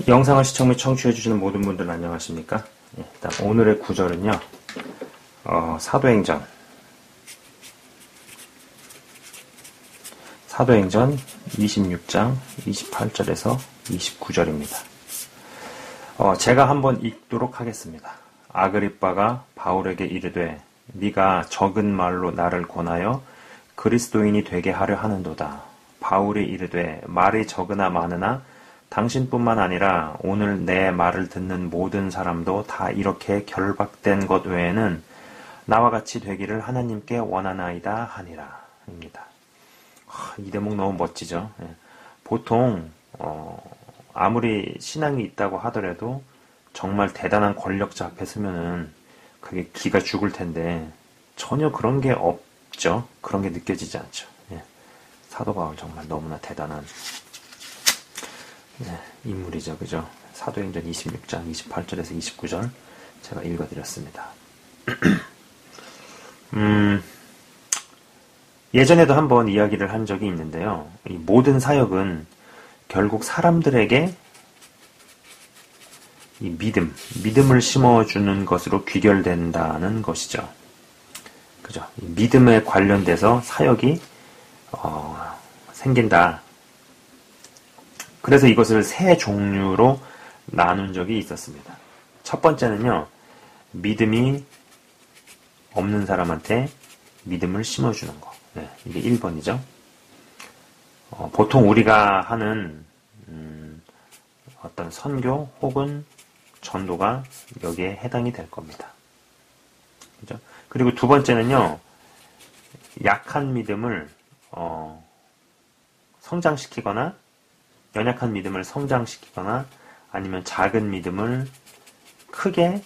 영상을 시청 및 청취해주시는 모든 분들 안녕하십니까? 일단 오늘의 구절은요, 사도행전 26장 28절에서 29절입니다. 제가 한번 읽도록 하겠습니다. 아그리빠가 바울에게 이르되 네가 적은 말로 나를 권하여 그리스도인이 되게 하려 하는도다. 바울이 이르되 말이 적으나 많으나 당신뿐만 아니라 오늘 내 말을 듣는 모든 사람도 다 이렇게 결박된 것 외에는 나와 같이 되기를 하나님께 원하나이다 하니라. 입니다. 이 대목 너무 멋지죠. 보통 아무리 신앙이 있다고 하더라도 정말 대단한 권력자 앞에 서면은 그게 기가 죽을 텐데 전혀 그런 게 없죠. 그런 게 느껴지지 않죠. 사도 바울 정말 너무나 대단한 인물이죠. 그죠? 사도행전 26장 28절에서 29절 제가 읽어드렸습니다. 예전에도 한번 이야기를 한 적이 있는데요. 이 모든 사역은 결국 사람들에게 이 믿음을 심어주는 것으로 귀결된다는 것이죠. 그죠? 이 믿음에 관련돼서 사역이 생긴다. 그래서 이것을 세 종류로 나눈 적이 있었습니다. 첫 번째는요, 믿음이 없는 사람한테 믿음을 심어주는 거. 이게 1번이죠. 보통 우리가 하는 어떤 선교 혹은 전도가 여기에 해당이 될 겁니다. 그죠? 그리고 두 번째는요, 약한 믿음을 성장시키거나 연약한 믿음을 성장시키거나 아니면 작은 믿음을 크게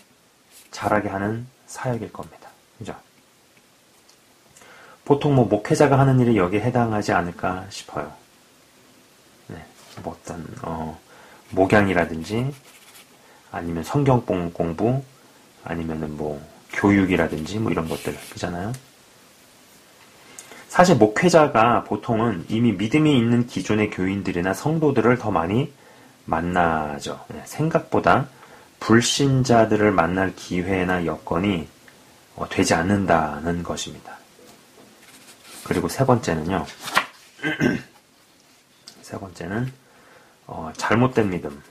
자라게 하는 사역일 겁니다. 그죠? 보통 목회자가 하는 일이 여기에 해당하지 않을까 싶어요. 어떤 목양이라든지 아니면 성경 공부 아니면은 교육이라든지 이런 것들 그잖아요. 사실 목회자가 보통은 이미 믿음이 있는 기존의 교인들이나 성도들을 더 많이 만나죠. 생각보다 불신자들을 만날 기회나 여건이 되지 않는다는 것입니다. 그리고 세 번째는요. 세 번째는 잘못된 믿음.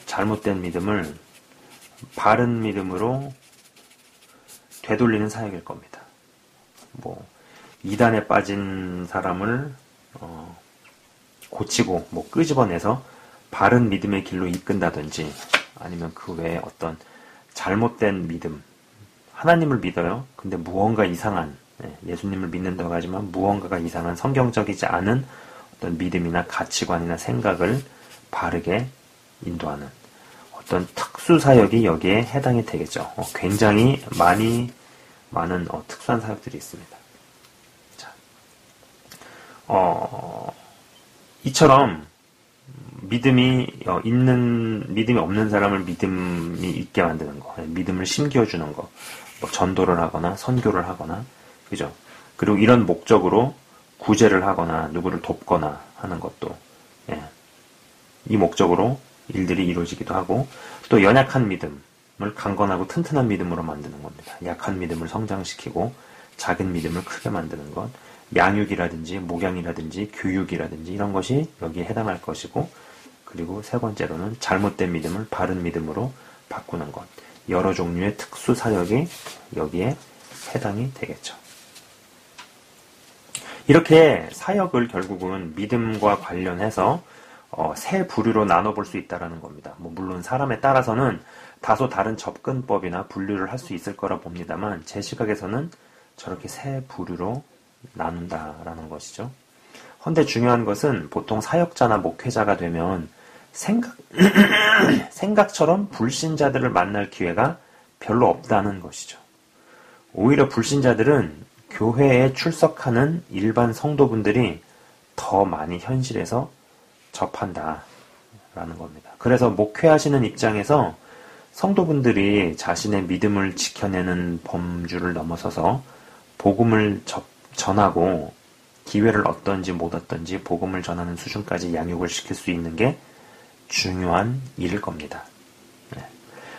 잘못된 믿음을 바른 믿음으로 되돌리는 사역일 겁니다. 이단에 빠진 사람을 고치고 끄집어내서 바른 믿음의 길로 이끈다든지 아니면 그 외에 어떤 잘못된 믿음, 하나님을 믿어요. 근데 무언가 이상한, 예수님을 믿는다고 하지만 무언가가 이상한 성경적이지 않은 어떤 믿음이나 가치관이나 생각을 바르게 인도하는 어떤 특수 사역이 여기에 해당이 되겠죠. 굉장히 많은 특수한 사역들이 있습니다. 자, 이처럼 믿음이 없는 사람을 믿음이 있게 만드는 거, 믿음을 심겨주는 거, 전도를 하거나 선교를 하거나, 그죠? 그리고 이런 목적으로 구제를 하거나 누구를 돕거나 하는 것도, 이 목적으로 일들이 이루어지기도 하고, 또 연약한 믿음을 강건하고 튼튼한 믿음으로 만드는 겁니다. 약한 믿음을 성장시키고 작은 믿음을 크게 만드는 것, 양육이라든지 목양이라든지 교육이라든지 이런 것이 여기에 해당할 것이고, 그리고 세 번째로는 잘못된 믿음을 바른 믿음으로 바꾸는 것, 여러 종류의 특수 사역이 여기에 해당이 되겠죠. 이렇게 사역을 결국은 믿음과 관련해서 세 부류로 나눠볼 수 있다는 겁니다. 물론 사람에 따라서는 다소 다른 접근법이나 분류를 할 수 있을 거라 봅니다만 제 시각에서는 저렇게 세 부류로 나눈다라는 것이죠. 헌데 중요한 것은 보통 사역자나 목회자가 되면 생각처럼 불신자들을 만날 기회가 별로 없다는 것이죠. 오히려 불신자들은 교회에 출석하는 일반 성도분들이 더 많이 현실에서 접한다라는 겁니다. 그래서 목회하시는 입장에서 성도분들이 자신의 믿음을 지켜내는 범주를 넘어서서 복음을 전하고 기회를 얻던지 못 얻던지 복음을 전하는 수준까지 양육을 시킬 수 있는 게 중요한 일일 겁니다. 네.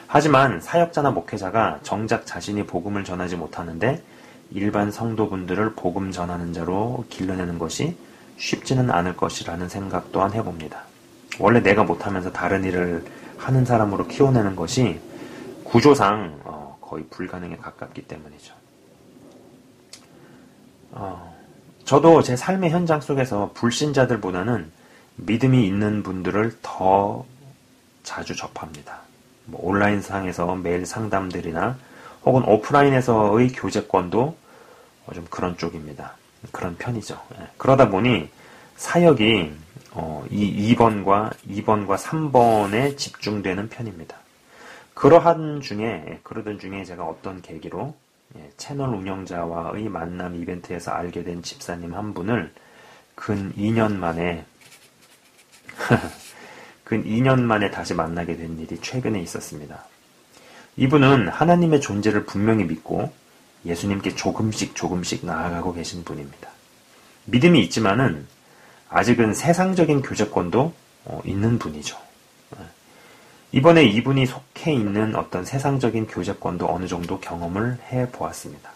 하지만 사역자나 목회자가 정작 자신이 복음을 전하지 못하는데 일반 성도분들을 복음 전하는 자로 길러내는 것이 쉽지는 않을 것이라는 생각 또한 해봅니다. 원래 내가 못하면서 다른 일을 하는 사람으로 키워내는 것이 구조상 거의 불가능에 가깝기 때문이죠. 저도 제 삶의 현장 속에서 불신자들보다는 믿음이 있는 분들을 더 자주 접합니다. 온라인상에서 매일 상담들이나 혹은 오프라인에서의 교제권도 좀 그런 쪽입니다. 그런 편이죠. 그러다 보니 사역이 이 2번과 3번에 집중되는 편입니다. 그러던 중에 제가 어떤 계기로 채널 운영자와의 만남 이벤트에서 알게 된 집사님 한 분을 근 2년 만에 다시 만나게 된 일이 최근에 있었습니다. 이분은 하나님의 존재를 분명히 믿고 예수님께 조금씩 나아가고 계신 분입니다. 믿음이 있지만은 아직은 세상적인 교제권도 있는 분이죠. 이번에 이분이 속해 있는 어떤 세상적인 교제권도 어느 정도 경험을 해보았습니다.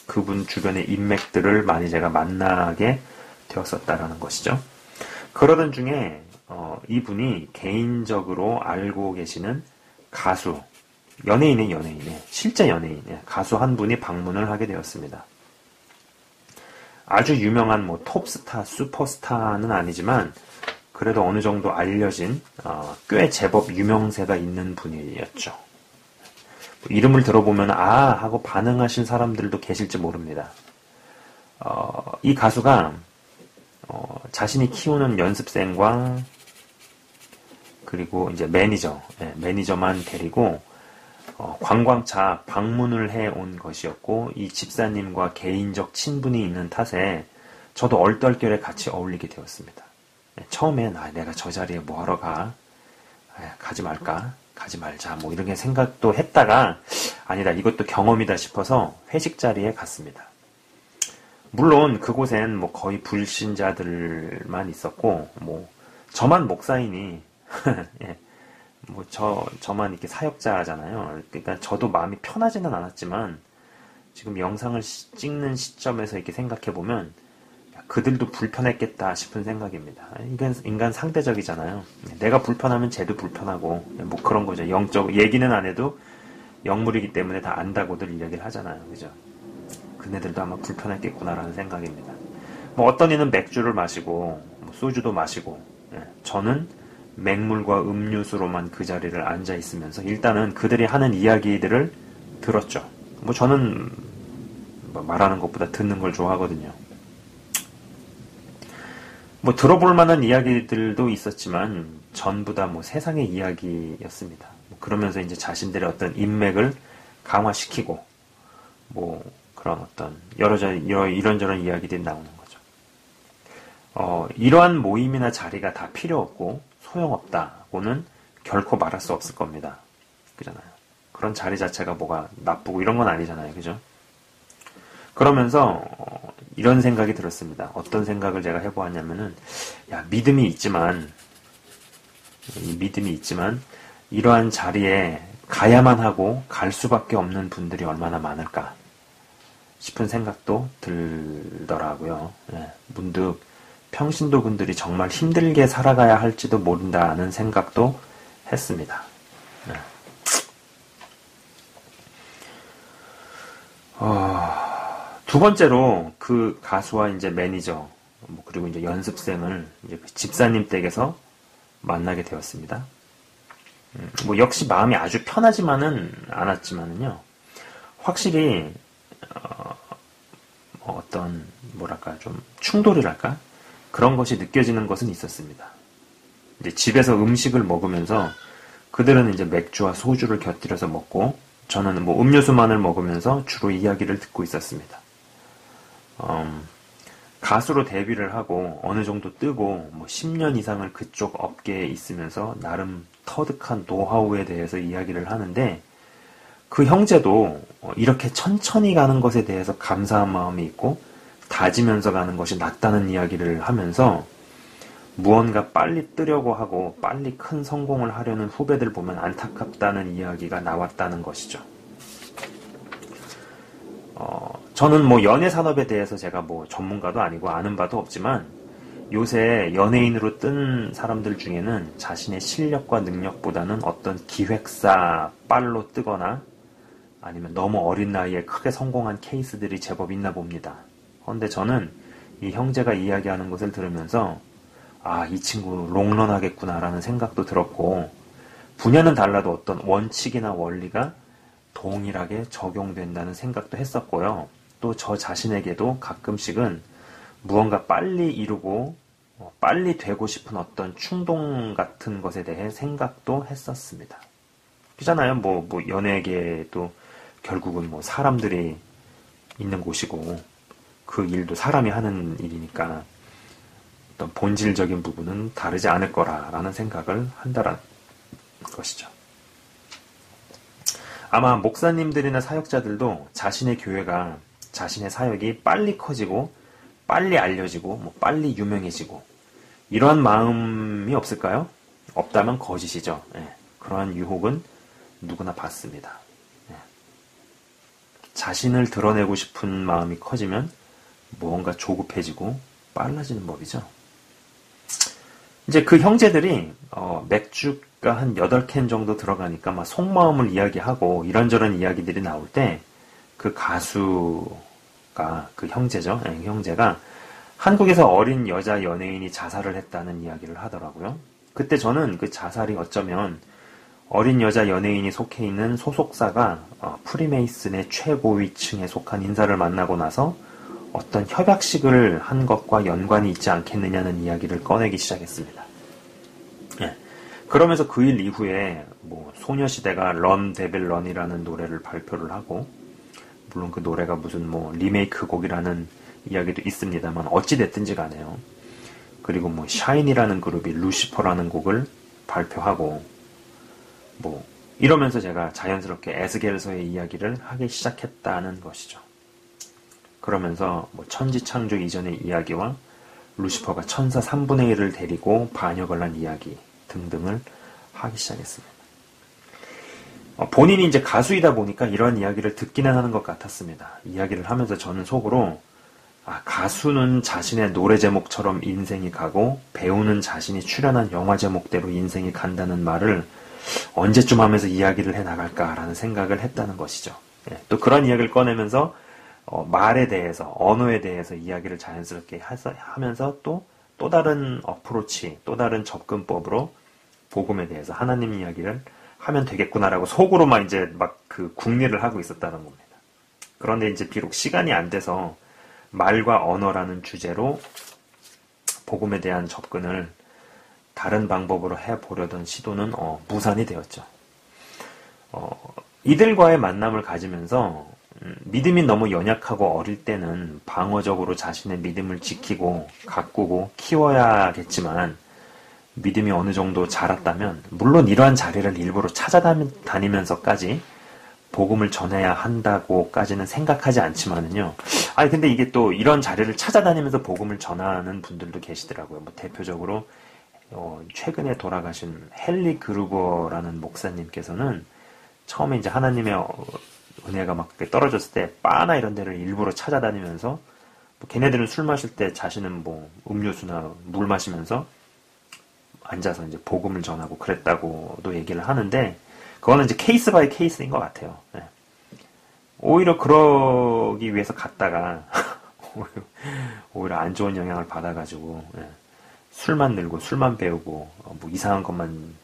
그분 주변의 인맥들을 많이 제가 만나게 되었었다라는 것이죠. 그러던 중에 이분이 개인적으로 알고 계시는 가수, 실제 연예인, 가수 한 분이 방문을 하게 되었습니다. 아주 유명한 톱스타, 슈퍼스타는 아니지만 그래도 어느 정도 알려진 꽤 제법 유명세가 있는 분이었죠. 이름을 들어보면 하고 반응하신 사람들도 계실지 모릅니다. 이 가수가 자신이 키우는 연습생과 그리고 이제 매니저만 데리고 관광차 방문을 해온 것이었고 이 집사님과 개인적 친분이 있는 탓에 저도 얼떨결에 같이 어울리게 되었습니다. 처음엔 내가 저 자리에 뭐하러 가지 말까? 가지 말자 이런 생각도 했다가 아니다 이것도 경험이다 싶어서 회식 자리에 갔습니다. 물론 그곳엔 거의 불신자들만 있었고 저만 목사이니 예, 저만 이렇게 사역자잖아요. 그러니까 저도 마음이 편하지는 않았지만 지금 영상을 찍는 시점에서 이렇게 생각해보면 그들도 불편했겠다 싶은 생각입니다. 인간 상대적이잖아요. 내가 불편하면 쟤도 불편하고 그런 거죠. 영적 얘기는 안 해도 영물이기 때문에 다 안다고들 이야기를 하잖아요. 그죠? 그네들도 아마 불편했겠구나라는 생각입니다. 어떤 이는 맥주를 마시고 소주도 마시고 저는 맹물과 음료수로만 그 자리를 앉아 있으면서 일단은 그들이 하는 이야기들을 들었죠. 저는 말하는 것보다 듣는 걸 좋아하거든요. 들어볼 만한 이야기들도 있었지만 전부 다 세상의 이야기였습니다. 그러면서 이제 자신들의 어떤 인맥을 강화시키고 그런 어떤 이런저런 이야기들이 나오는 거죠. 이러한 모임이나 자리가 다 필요 없고 소용없다고는 결코 말할 수 없을 겁니다. 그잖아요. 그런 자리 자체가 뭐가 나쁘고 이런 건 아니잖아요. 그죠? 그러면서 이런 생각이 들었습니다. 어떤 생각을 제가 해보았냐면은 믿음이 있지만 이러한 자리에 가야만 하고 갈 수밖에 없는 분들이 얼마나 많을까 싶은 생각도 들더라고요. 문득 평신도 분들이 정말 힘들게 살아가야 할지도 모른다는 생각도 했습니다. 두 번째로 그 가수와 이제 매니저 그리고 이제 연습생을 이제 그 집사님 댁에서 만나게 되었습니다. 역시 마음이 아주 편하지만은 않았지만은요. 확실히 어떤 좀 충돌이랄까 그런 것이 느껴지는 것은 있었습니다. 이제 집에서 음식을 먹으면서 그들은 이제 맥주와 소주를 곁들여서 먹고 저는 음료수만을 먹으면서 주로 이야기를 듣고 있었습니다. 가수로 데뷔를 하고 어느 정도 뜨고 10년 이상을 그쪽 업계에 있으면서 나름 터득한 노하우에 대해서 이야기를 하는데 그 형제도 이렇게 천천히 가는 것에 대해서 감사한 마음이 있고 다지면서 가는 것이 낫다는 이야기를 하면서 무언가 빨리 뜨려고 하고 빨리 큰 성공을 하려는 후배들 보면 안타깝다는 이야기가 나왔다는 것이죠. 저는 뭐 연예 산업에 대해서 제가 뭐 전문가도 아니고 아는 바도 없지만 요새 연예인으로 뜬 사람들 중에는 자신의 실력과 능력보다는 어떤 기획사 빨로 뜨거나 아니면 너무 어린 나이에 크게 성공한 케이스들이 제법 있나 봅니다. 그런데 저는 이 형제가 이야기하는 것을 들으면서 아, 이 친구 롱런 하겠구나라는 생각도 들었고 분야는 달라도 어떤 원칙이나 원리가 동일하게 적용된다는 생각도 했었고요. 또 저 자신에게도 가끔씩은 무언가 빨리 이루고 빨리 되고 싶은 어떤 충동 같은 것에 대해 생각도 했었습니다. 그잖아요. 뭐 연예계도 결국은 뭐 사람들이 있는 곳이고 그 일도 사람이 하는 일이니까 어떤 본질적인 부분은 다르지 않을 거라라는 생각을 한다는 것이죠. 아마 목사님들이나 사역자들도 자신의 교회가 자신의 사역이 빨리 커지고 빨리 알려지고 뭐 빨리 유명해지고 이러한 마음이 없을까요? 없다면 거짓이죠. 예, 그러한 유혹은 누구나 받습니다. 예. 자신을 드러내고 싶은 마음이 커지면 무언가 조급해지고 빨라지는 법이죠. 이제 그 형제들이 맥주가 한 8캔 정도 들어가니까 막 속마음을 이야기하고 이런저런 이야기들이 나올 때 그 가수가 그 형제죠. 예, 형제가 한국에서 어린 여자 연예인이 자살을 했다는 이야기를 하더라고요. 그때 저는 그 자살이 어쩌면 어린 여자 연예인이 속해 있는 소속사가 프리메이슨의 최고위층에 속한 인사를 만나고 나서 어떤 협약식을 한 것과 연관이 있지 않겠느냐는 이야기를 꺼내기 시작했습니다. 예. 그러면서 그 일 이후에 뭐 소녀시대가 런 데빌 런이라는 노래를 발표를 하고 물론 그 노래가 무슨 뭐 리메이크 곡이라는 이야기도 있습니다만 어찌됐든지 가네요. 그리고 뭐 샤인이라는 그룹이 루시퍼라는 곡을 발표하고 뭐 이러면서 제가 자연스럽게 에스겔서의 이야기를 하기 시작했다는 것이죠. 그러면서 뭐 천지창조 이전의 이야기와 루시퍼가 천사 3분의 1을 데리고 반역을 한 이야기 등등을 하기 시작했습니다. 본인이 이제 가수이다 보니까 이러한 이야기를 듣기는 하는 것 같았습니다. 이야기를 하면서 저는 속으로 가수는 자신의 노래 제목처럼 인생이 가고 배우는 자신이 출연한 영화 제목대로 인생이 간다는 말을 언제쯤 하면서 이야기를 해나갈까라는 생각을 했다는 것이죠. 예, 또 그런 이야기를 꺼내면서 말에 대해서, 언어에 대해서 이야기를 자연스럽게 하면서 또 다른 어프로치, 또 다른 접근법으로 복음에 대해서 하나님 이야기를 하면 되겠구나라고 속으로만 이제 막 그 궁리를 하고 있었다는 겁니다. 그런데 이제 비록 시간이 안 돼서 말과 언어라는 주제로 복음에 대한 접근을 다른 방법으로 해보려던 시도는 무산이 되었죠. 이들과의 만남을 가지면서 믿음이 너무 연약하고 어릴 때는 방어적으로 자신의 믿음을 지키고 가꾸고 키워야겠지만 믿음이 어느 정도 자랐다면 물론 이러한 자리를 일부러 찾아다니면서까지 복음을 전해야 한다고까지는 생각하지 않지만은요. 근데 이게 또 이런 자리를 찾아다니면서 복음을 전하는 분들도 계시더라고요. 뭐 대표적으로 최근에 돌아가신 헨리 그루버라는 목사님께서는 처음에 이제 하나님의 은혜가 막 떨어졌을 때 바나 이런 데를 일부러 찾아다니면서 뭐 걔네들은 술 마실 때 자신은 뭐 음료수나 물 마시면서 앉아서 이제 복음을 전하고 그랬다고도 얘기를 하는데 그거는 이제 케이스 바이 케이스인 것 같아요. 네. 오히려 그러기 위해서 갔다가 오히려 안 좋은 영향을 받아가지고 술만 늘고 술만 배우고 뭐 이상한 것만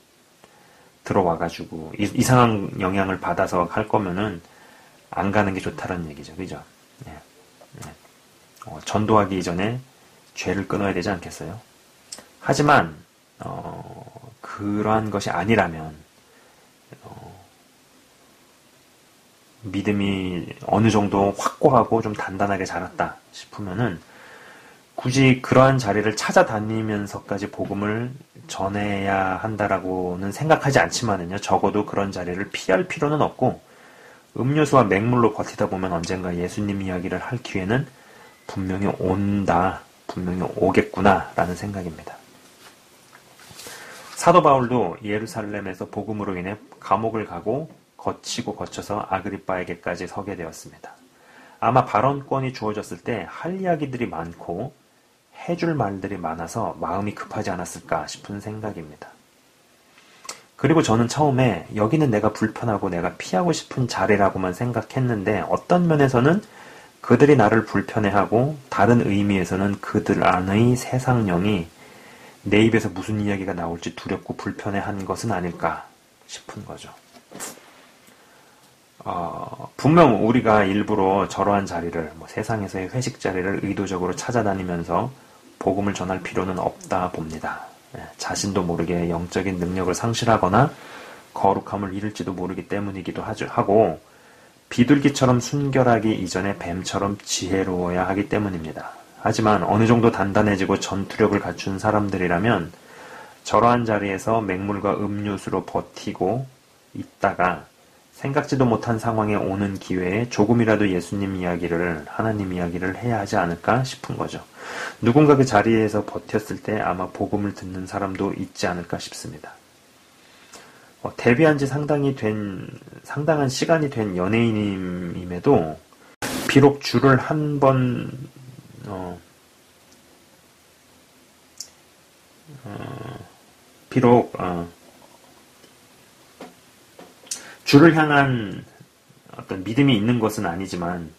들어와가지고 이상한 영향을 받아서 할 거면은 안 가는 게 좋다는 얘기죠. 그죠? 전도하기 이전에 죄를 끊어야 되지 않겠어요? 하지만 그러한 것이 아니라면 믿음이 어느 정도 확고하고 좀 단단하게 자랐다 싶으면은 굳이 그러한 자리를 찾아다니면서까지 복음을 전해야 한다라고는 생각하지 않지만은요, 적어도 그런 자리를 피할 필요는 없고 음료수와 맹물로 버티다 보면 언젠가 예수님 이야기를 할 기회는 분명히 온다, 분명히 오겠구나 라는 생각입니다. 사도 바울도 예루살렘에서 복음으로 인해 감옥을 가고 거쳐서 아그리빠에게까지 서게 되었습니다. 아마 발언권이 주어졌을 때 할 이야기들이 많고 해줄 말들이 많아서 마음이 급하지 않았을까 싶은 생각입니다. 그리고 저는 처음에 여기는 내가 불편하고 내가 피하고 싶은 자리라고만 생각했는데 어떤 면에서는 그들이 나를 불편해하고 다른 의미에서는 그들 안의 세상령이 내 입에서 무슨 이야기가 나올지 두렵고 불편해한 것은 아닐까 싶은 거죠. 분명 우리가 일부러 저러한 자리를, 세상에서의 회식 자리를 의도적으로 찾아다니면서 복음을 전할 필요는 없다 봅니다. 자신도 모르게 영적인 능력을 상실하거나 거룩함을 잃을지도 모르기 때문이기도 하고 비둘기처럼 순결하기 이전에 뱀처럼 지혜로워야 하기 때문입니다. 하지만 어느 정도 단단해지고 전투력을 갖춘 사람들이라면 저러한 자리에서 맹물과 음료수로 버티고 있다가 생각지도 못한 상황에 오는 기회에 조금이라도 예수님 이야기를, 하나님 이야기를 해야 하지 않을까 싶은 거죠. 누군가 그 자리에서 버텼을 때 아마 복음을 듣는 사람도 있지 않을까 싶습니다. 데뷔한 지 상당한 시간이 된 연예인임에도 비록 줄을 주를 향한 어떤 믿음이 있는 것은 아니지만,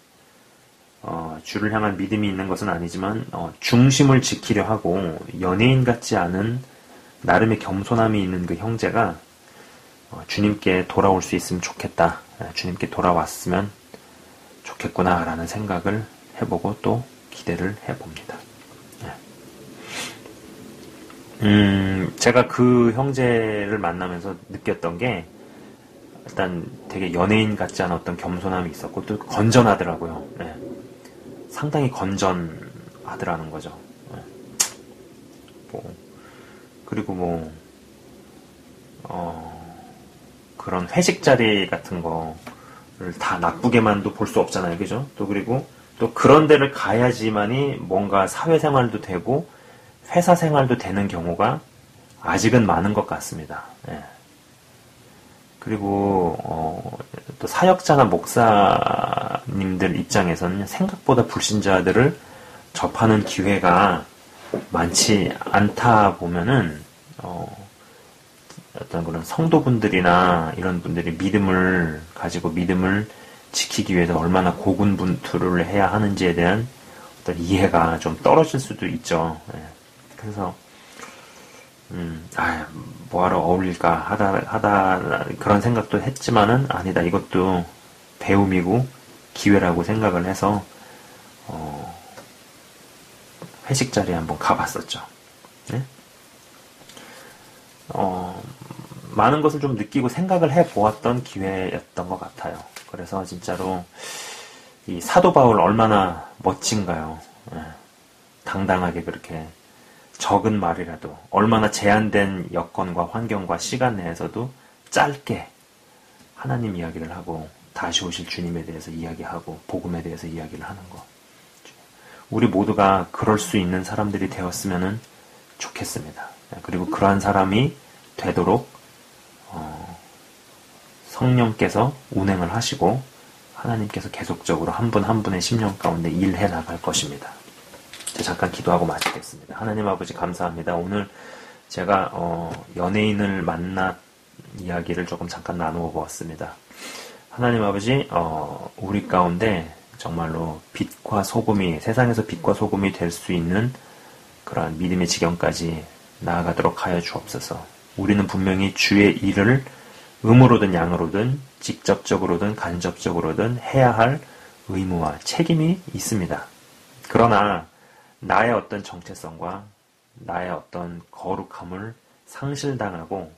중심을 지키려 하고 연예인 같지 않은 나름의 겸손함이 있는 그 형제가 주님께 돌아올 수 있으면 좋겠다. 주님께 돌아왔으면 좋겠구나 라는 생각을 해보고 또 기대를 해봅니다. 제가 그 형제를 만나면서 느꼈던 게 일단 되게 연예인 같지 않은 어떤 겸손함이 있었고 또 건전하더라고요. 상당히 건전하더라는 거죠. 그리고 그런 회식 자리 같은 거를 다 나쁘게만도 볼 수 없잖아요. 그죠? 그리고 또 그런 데를 가야지만이 뭔가 사회생활도 되고 회사 생활도 되는 경우가 아직은 많은 것 같습니다. 그리고 또 사역자나 목사님들 입장에서는 생각보다 불신자들을 접하는 기회가 많지 않다 보면은 어떤 그런 성도분들이나 이런 분들이 믿음을 가지고 믿음을 지키기 위해서 얼마나 고군분투를 해야 하는지에 대한 어떤 이해가 좀 떨어질 수도 있죠. 그래서 뭐하러 어울릴까 하다 그런 생각도 했지만은 아니다, 이것도 배움이고 기회라고 생각을 해서 회식 자리에 한번 가봤었죠. 많은 것을 좀 느끼고 생각을 해보았던 기회였던 것 같아요. 그래서 진짜로 이 사도 바울 얼마나 멋진가요. 당당하게 그렇게 적은 말이라도 얼마나 제한된 여건과 환경과 시간 내에서도 짧게 하나님 이야기를 하고 다시 오실 주님에 대해서 이야기하고 복음에 대해서 이야기를 하는 것. 우리 모두가 그럴 수 있는 사람들이 되었으면 좋겠습니다. 그리고 그러한 사람이 되도록 성령께서 운행을 하시고 하나님께서 계속적으로 한 분 한 분의 심령 가운데 일해 나갈 것입니다. 잠깐 기도하고 마치겠습니다. 하나님 아버지 감사합니다. 오늘 제가 연예인을 만나 이야기를 조금 잠깐 나누어 보았습니다. 하나님 아버지 우리 가운데 정말로 빛과 소금이, 세상에서 빛과 소금이 될 수 있는 그러한 믿음의 지경까지 나아가도록 하여 주옵소서. 우리는 분명히 주의 일을 음으로든 양으로든 직접적으로든 간접적으로든 해야 할 의무와 책임이 있습니다. 그러나 나의 어떤 정체성과 나의 어떤 거룩함을 상실당하고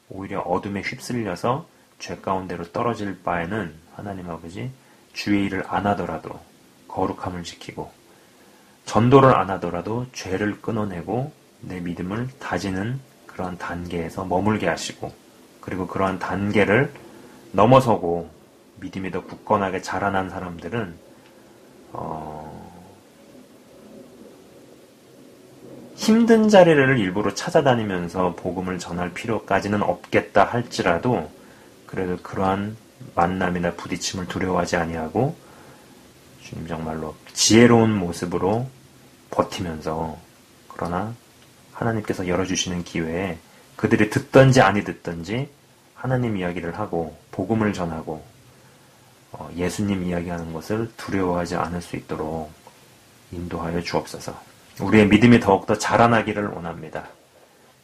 오히려 어둠에 휩쓸려서 죄 가운데로 떨어질 바에는 하나님 아버지 주의 일을 안 하더라도 거룩함을 지키고 전도를 안 하더라도 죄를 끊어내고 내 믿음을 다지는 그러한 단계에서 머물게 하시고 그리고 그러한 단계를 넘어서고 믿음이 더 굳건하게 자라난 사람들은 힘든 자리를 일부러 찾아다니면서 복음을 전할 필요까지는 없겠다 할지라도 그래도 그러한 만남이나 부딪힘을 두려워하지 아니하고 주님 정말로 지혜로운 모습으로 버티면서 그러나 하나님께서 열어주시는 기회에 그들이 듣든지 아니 듣든지 하나님 이야기를 하고 복음을 전하고 예수님 이야기하는 것을 두려워하지 않을 수 있도록 인도하여 주옵소서. 우리의 믿음이 더욱더 자라나기를 원합니다.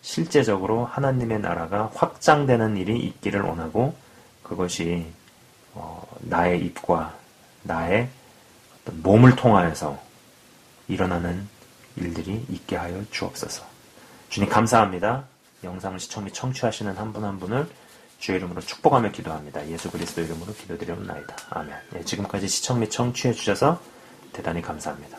실제적으로 하나님의 나라가 확장되는 일이 있기를 원하고 그것이 나의 입과 나의 어떤 몸을 통하여서 일어나는 일들이 있게 하여 주옵소서. 주님 감사합니다. 영상을 시청 및 청취하시는 한 분 한 분을 주의 이름으로 축복하며 기도합니다. 예수 그리스도 이름으로 기도드리옵나이다. 아멘. 지금까지 시청 및 청취해 주셔서 대단히 감사합니다.